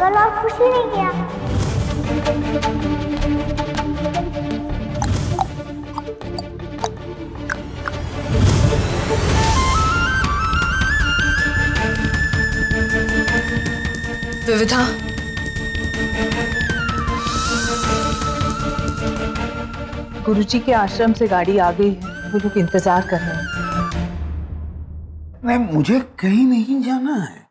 कल और खुशी नहीं किया। विविधा, गुरुजी के आश्रम से गाड़ी आ गई है, वो लोग इंतजार कर रहे हैं। नहीं, मुझे कहीं नहीं जाना है।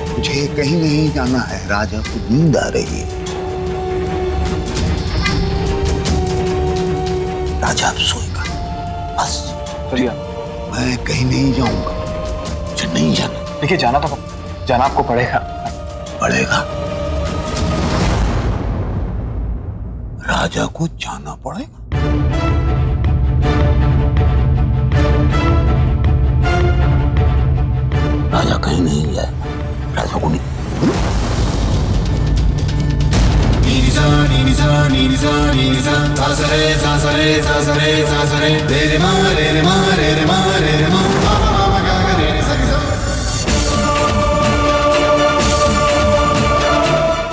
मुझे कहीं नहीं जाना है। राजा को नींद आ रही है। राजा अब सोएगा, बस। चलिए, मैं कहीं नहीं जाऊंगा, मुझे नहीं जाना। देखिए, जाना आपको पड़ेगा। पड़ेगा? राजा को जाना पड़ेगा? राजा कहीं नहीं जाएगा। राजा को नहीं।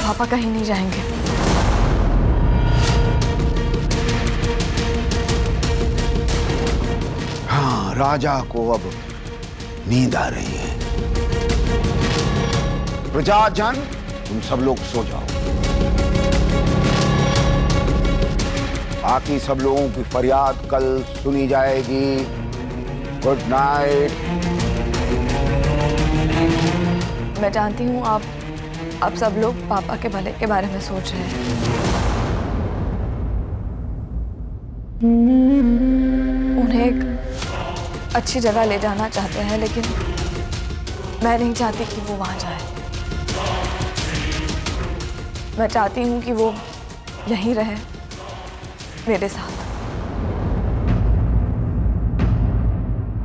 पापा कहीं नहीं जाएंगे। हाँ, राजा को अब नींद आ रही है। प्रजाजन, तुम सब लोग सो जाओ। बाकी सब लोगों की फरियाद कल सुनी जाएगी। Good night. मैं जानती हूँ आप सब लोग पापा के भले के बारे में सोच रहे हैं। उन्हें एक अच्छी जगह ले जाना चाहते हैं, लेकिन मैं नहीं चाहती कि वो वहां जाए। मैं चाहती हूँ कि वो यहीं रहे मेरे साथ।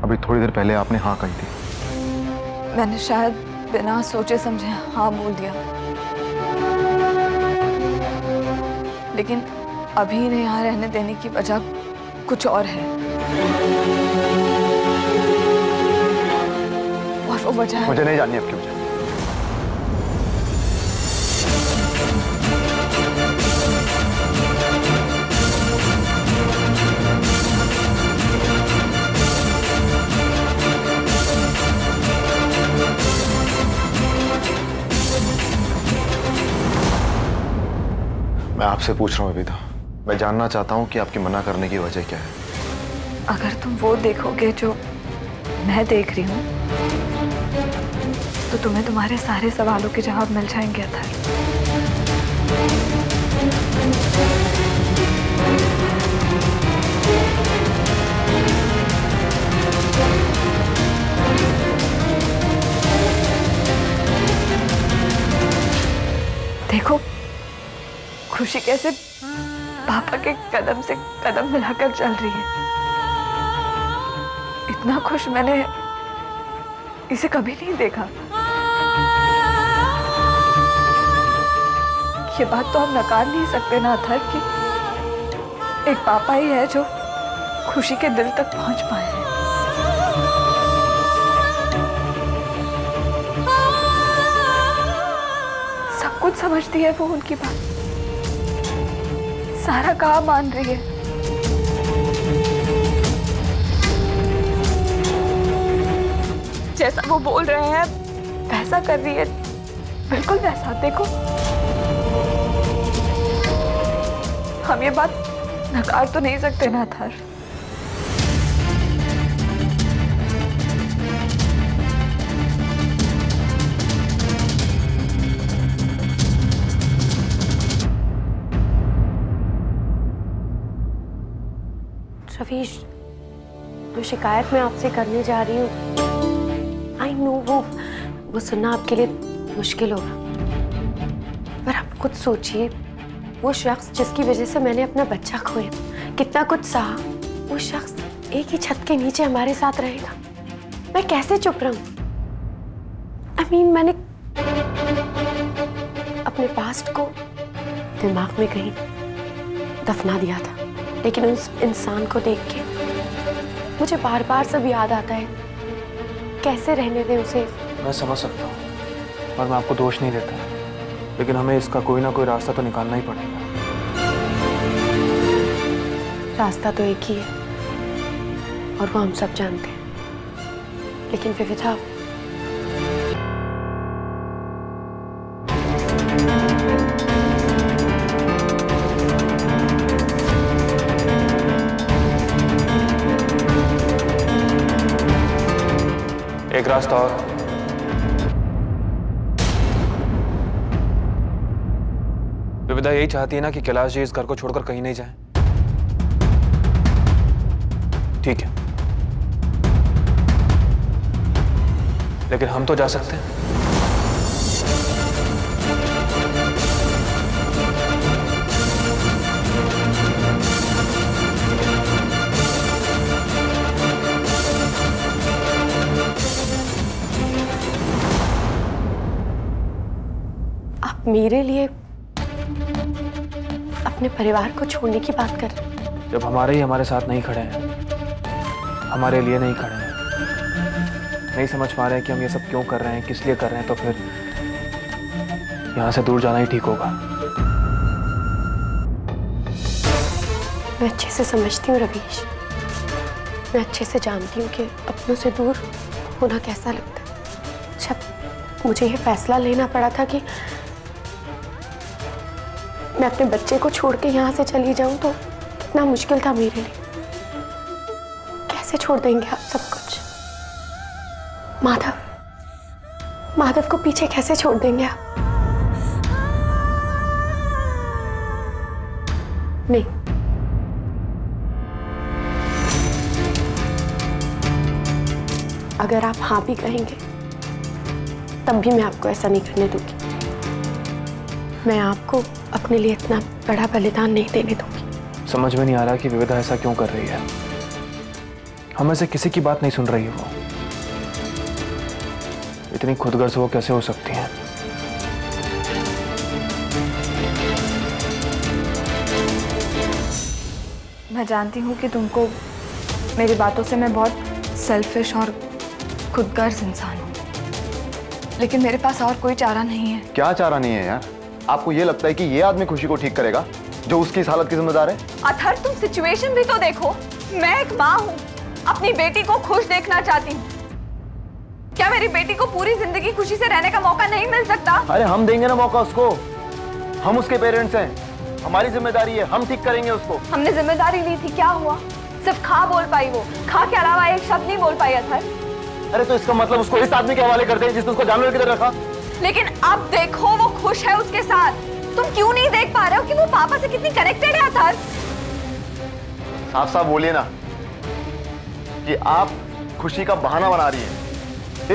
अभी थोड़ी देर पहले आपने हाँ कही थी। मैंने शायद बिना सोचे समझे हाँ बोल दिया, लेकिन अभी इन्हें यहाँ रहने देने की वजह कुछ और है। और वो वजह मुझे नहीं जाननी आपकी वजह। मैं आपसे पूछ रहा हूँ विविधा, मैं जानना चाहता हूँ कि आपकी मना करने की वजह क्या है। अगर तुम वो देखोगे जो मैं देख रही हूँ, तो तुम्हें तुम्हारे सारे सवालों के जवाब मिल जाएंगे अथर। देखो, खुशी कैसे पापा के कदम से कदम मिलाकर चल रही है। इतना खुश मैंने इसे कभी नहीं देखा। ये बात तो हम नकार नहीं सकते ना अथर कि एक पापा ही है जो खुशी के दिल तक पहुंच पाए हैं। सब कुछ समझती है वो उनकी बात, सारा काम मान रही है। जैसा वो बोल रहे हैं वैसा कर रही है, बिल्कुल वैसा। देखो, हम ये बात नकार तो नहीं सकते ना अथर। रवीश, जो शिकायत मैं आपसे करने जा रही हूँ, आई नो वो सुनना आपके लिए मुश्किल होगा, पर आप खुद सोचिए, वो शख्स जिसकी वजह से मैंने अपना बच्चा खोया, कितना कुछ सहा, वो शख्स एक ही छत के नीचे हमारे साथ रहेगा। मैं कैसे चुप रहूं? मैंने अपने पास्ट को दिमाग में कहीं दफना दिया था, लेकिन उस इंसान को देख के मुझे बार बार सब याद आता है। कैसे रहने दें उसे? मैं समझ सकता हूँ और मैं आपको दोष नहीं देता, लेकिन हमें इसका कोई ना कोई रास्ता तो निकालना ही पड़ेगा। रास्ता तो एक ही है और वो हम सब जानते हैं, लेकिन विविधा एक रास्ता और। विविधा यही चाहती है ना कि कैलाश जी इस घर को छोड़कर कहीं नहीं जाएं। ठीक है, लेकिन हम तो जा सकते हैं। आप मेरे लिए अपने परिवार को छोड़ने की बात कर रहे हैं? जब हमारे ही हमारे साथ नहीं खड़े हैं, हमारे लिए नहीं खड़े हैं, नहीं समझ पा रहे हैं कि हम ये सब क्यों कर रहे हैं, किस लिए कर रहे हैं, तो फिर यहां से दूर जाना ही ठीक होगा। मैं अच्छे से समझती हूँ रवीश, मैं अच्छे से जानती हूँ कि अपनों से दूर होना कैसा लगता है। जब मुझे ये फैसला लेना पड़ा था कि मैं अपने बच्चे को छोड़ के यहाँ से चली जाऊं, तो कितना मुश्किल था मेरे लिए। कैसे छोड़ देंगे आप सब कुछ? माधव को पीछे कैसे छोड़ देंगे आप? नहीं, अगर आप हाँ भी कहेंगे तब भी मैं आपको ऐसा नहीं करने दूंगी। मैं आपको अपने लिए इतना बड़ा बलिदान नहीं देने दूंगी। समझ में नहीं आ रहा कि विविधा ऐसा क्यों कर रही है। हमें से किसी की बात नहीं सुन रही है। वो इतनी खुदगर्ज वो कैसे हो सकती है? मैं जानती हूँ कि तुमको मेरी बातों से मैं बहुत सेल्फिश और खुदगर्ज इंसान हूँ, लेकिन मेरे पास और कोई चारा नहीं है। क्या चारा नहीं है यार? आपको ये लगता है कि ये आदमी खुशी को ठीक करेगा जो उसकी इस हालत की जिम्मेदार है? अथर, तुम सिचुएशन भी तो देखो। मैं एक माँ हूँ, अपनी बेटी को खुश देखना चाहती हूँ। क्या मेरी बेटी को पूरी जिंदगी खुशी से रहने का मौका नहीं मिल सकता? अरे हम देंगे ना मौका उसको। हम उसके पेरेंट्स हैं, हमारी जिम्मेदारी है, हम ठीक करेंगे उसको। हमने जिम्मेदारी ली थी, क्या हुआ? सिर्फ खा बोल पाई वो, खा के अलावा एक शब्द नहीं बोल पाई अथर। अरे तो इसका मतलब उसको इस आदमी के हवाले कर दें जिसने उसको जानवर की तरह रखा। लेकिन अब देखो वो खुश है उसके साथ। तुम क्यों नहीं देख पा रहे हो कि वो पापा से कितनी कनेक्टेड है अथर? साफ साफ बोलिए ना कि आप खुशी का बहाना बना रही हैं।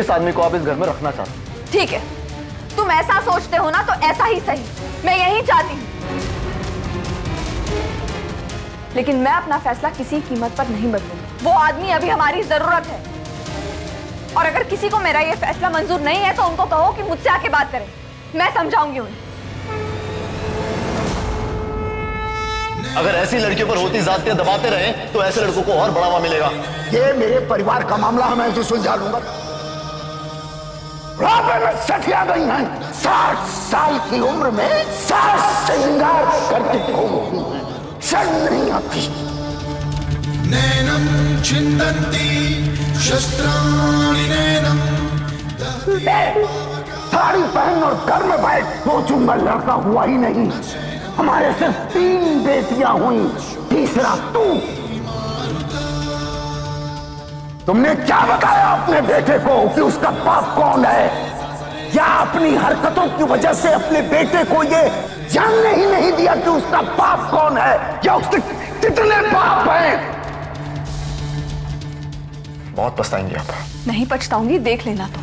इस आदमी को आप इस घर में रखना चाहते हैं। ठीक है, तुम ऐसा सोचते हो ना तो ऐसा ही सही, मैं यही चाहती हूँ। लेकिन मैं अपना फैसला किसी कीमत पर नहीं बदलूंगी। वो आदमी अभी हमारी जरूरत है, और अगर किसी को मेरा ये फैसला मंजूर नहीं है तो उनको कहो कि मुझसे आके बात करें, मैं समझाऊंगी उन्हें। अगर ऐसी लड़कियों पर होती जातियां दबाते रहे तो ऐसे लड़कों को और बढ़ावा मिलेगा। ये मेरे परिवार का मामला है, मैं उसे सुलझा लूंगा। सठिया गई हैं, 60 साल की उम्र में सास श्रृंगार करके शर्म नहीं आती। नैनम छिन्दन्ति शस्त्राणि नैनम। साड़ी पहन और घर में बैठ दो चुंगा लड़का हुआ ही नहीं। हमारे सिर्फ 3 बेटियां हुई, तीसरा तू। तुमने क्या बताया अपने बेटे को कि उसका बाप कौन है? या अपनी हरकतों की वजह से अपने बेटे को ये जानने ही नहीं दिया कि उसका बाप कौन है या उसके कितने बाप हैं? बहुत पछताएंगे आप। नहीं पछताऊंगी, देख लेना। तो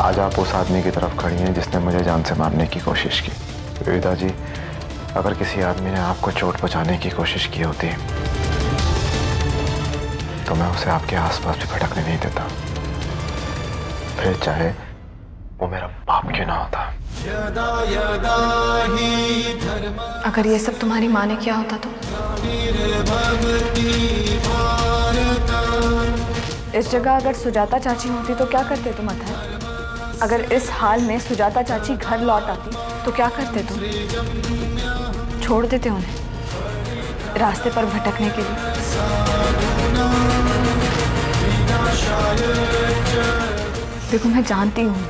आज आप उस आदमी की तरफ खड़ी हैं जिसने मुझे जान से मारने की कोशिश की। विविधा जी, अगर किसी आदमी ने आपको चोट पहुंचाने की कोशिश की होती तो मैं उसे आपके आसपास भी भटकने नहीं देता, फिर चाहे वो मेरा बाप क्यों ना होता। अगर ये सब तुम्हारी माँ ने किया होता तो? इस जगह अगर सुजाता चाची होती तो क्या करते तुम अथर्व? अगर इस हाल में सुजाता चाची घर लौट आती तो क्या करते तुम? छोड़ देते उन्हें रास्ते पर भटकने के लिए? देखो, मैं जानती हूँ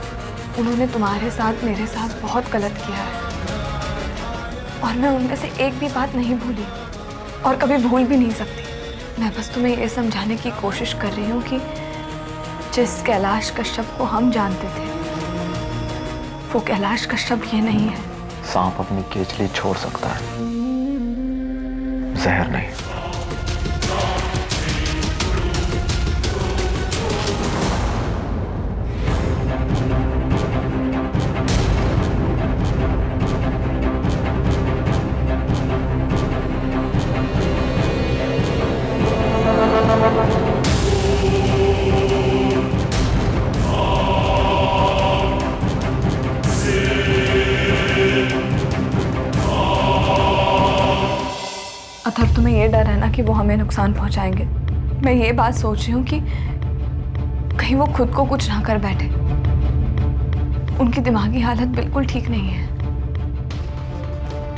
उन्होंने तुम्हारे साथ मेरे साथ बहुत गलत किया है और मैं उनमें से एक भी बात नहीं भूली और कभी भूल भी नहीं सकती। मैं बस तुम्हें ये समझाने की कोशिश कर रही हूँ कि जिस कैलाश कश्यप को हम जानते थे वो कैलाश कश्यप ये नहीं है। सांप अपनी केचली छोड़ सकता है, जहर नहीं। अथर्व, तुम्हें ये डर है ना कि वो हमें नुकसान पहुंचाएंगे। मैं ये बात सोच रही हूँ कि कहीं वो खुद को कुछ ना कर बैठे। उनकी दिमागी हालत बिल्कुल ठीक नहीं है।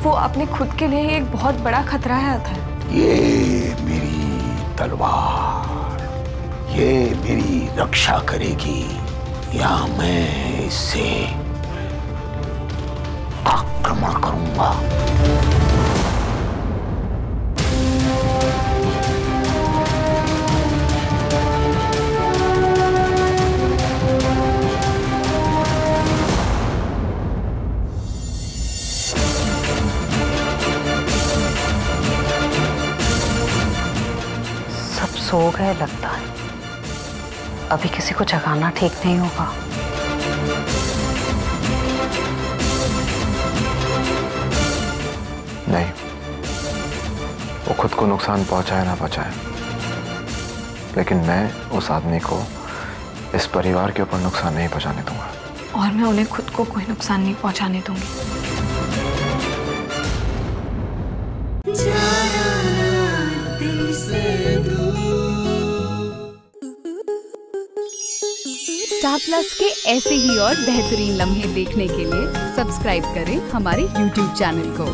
वो अपने खुद के लिए एक बहुत बड़ा खतरा है अथर्व। ये मेरी तलवार, ये मेरी रक्षा करेगी या मैं इससे आक्रमण करूंगा। सो गए लगता है। अभी किसी को जगाना ठीक नहीं होगा। नहीं, वो खुद को नुकसान पहुंचाए ना पहुंचाए, लेकिन मैं उस आदमी को इस परिवार के ऊपर नुकसान नहीं पहुंचाने दूंगा। और मैं उन्हें खुद को कोई नुकसान नहीं पहुंचाने दूंगी। स्टार प्लस के ऐसे ही और बेहतरीन लम्हे देखने के लिए सब्सक्राइब करें हमारे YouTube चैनल को।